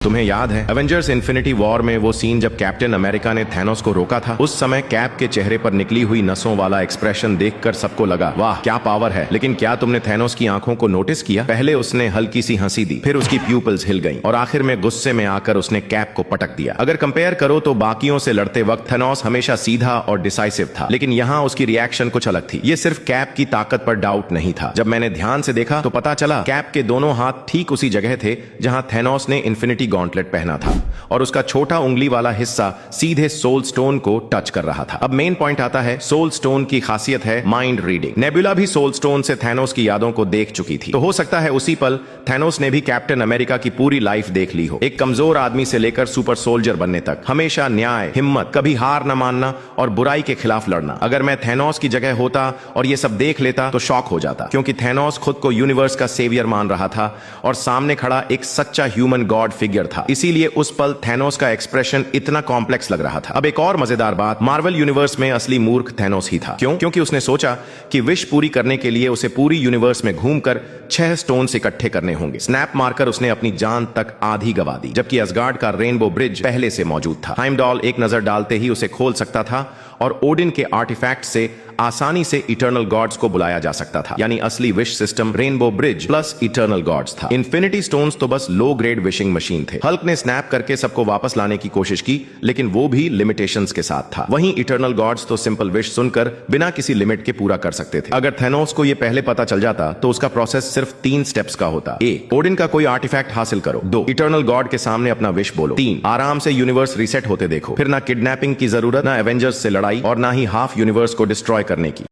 तुम्हें याद है एवेंजर्स इन्फिनिटी वॉर में वो सीन जब कैप्टन अमेरिका ने थैनोस को रोका था? उस समय कैप के चेहरे पर निकली हुई नसों वाला एक्सप्रेशन देखकर सबको लगा वाह क्या पावर है। लेकिन क्या तुमने थैनोस की आंखों को नोटिस किया? पहले उसने हल्की सी हंसी दी, फिर उसकी प्यूपल्स हिल गईं और आखिर में गुस्से में आकर उसने कैप को पटक दिया। अगर कंपेयर करो तो बाकियों से लड़ते वक्त थैनोस हमेशा सीधा और डिसाइसिव था, लेकिन यहाँ उसकी रिएक्शन कुछ अलग थी। ये सिर्फ कैप की ताकत पर डाउट नहीं था। जब मैंने ध्यान से देखा तो पता चला कैप के दोनों हाथ ठीक उसी जगह थे जहां थैनोस ने इन्फिनिटी गॉन्टलेट पहना था और उसका छोटा उंगली वाला हिस्सा सीधे सोल स्टोन को टच कर रहा था। अब मेन पॉइंट आता है, सोल स्टोन की खासियत है माइंड रीडिंग। नेबुला भी सोल स्टोन से थैनोस की यादों को देख चुकी थी, तो हो सकता है उसी पल थैनोस ने भी कैप्टन अमेरिका की पूरी लाइफ देख ली हो। एक कमजोर आदमी से लेकर सुपर सोल्जर बनने तक, हमेशा न्याय, हिम्मत, कभी हार न मानना और बुराई के खिलाफ लड़ना। अगर मैं थैनोस की जगह होता और ये सब देख लेता तो शॉक हो जाता, क्योंकि थैनोस खुद को यूनिवर्स का सेवियर मान रहा था और सामने खड़ा एक सच्चा ह्यूमन गॉड फिगर था। इसीलिए उस पल थैनोस का एक्सप्रेशन इतना कॉम्प्लेक्स लग रहा था। अब एक और मजेदार बात, मार्वल यूनिवर्स में असली मूर्ख थैनोस ही था। क्यों? क्योंकि उसने सोचा कि विश पूरी करने के लिए उसे पूरी यूनिवर्स में घूमकर 6 स्टोन्स इकट्ठे करने होंगे। स्नैप मारकर उसने अपनी जान तक आधी गवा दी, जबकि असगार्ड का रेनबो ब्रिज पहले से मौजूद था। हाइमडॉल एक नजर डालते ही उसे खोल सकता था और ओडिन के आर्टिफैक्ट से आसानी से इटर्नल गॉड्स को बुलाया जा सकता था। यानी असली wish system rainbow bridge plus eternal gods था। इन्फिनिटी स्टोन्स तो बस लो ग्रेड विशिंग मशीन थे। हल्क ने स्नैप करके सबको वापस लाने की कोशिश की, लेकिन वो भी लिमिटेशंस के साथ था। वहीं इटर्नल गॉड्स तो सिंपल विश सुनकर बिना किसी लिमिट के पूरा कर सकते थे। अगर थैनोस को ये पहले पता चल जाता तो उसका प्रोसेस सिर्फ 3 स्टेप्स का होता। 1, ओडिन का कोई आर्टिफैक्ट हासिल करो। 2, इटर्नल गॉड के सामने अपना विश बोलो। 3, आराम से यूनिवर्स रीसेट होते देखो। फिर ना किडनैपिंग की जरूरत, ना एवेंजर्स से लड़ाई और ना ही हाफ यूनिवर्स को डिस्ट्रॉय करने की।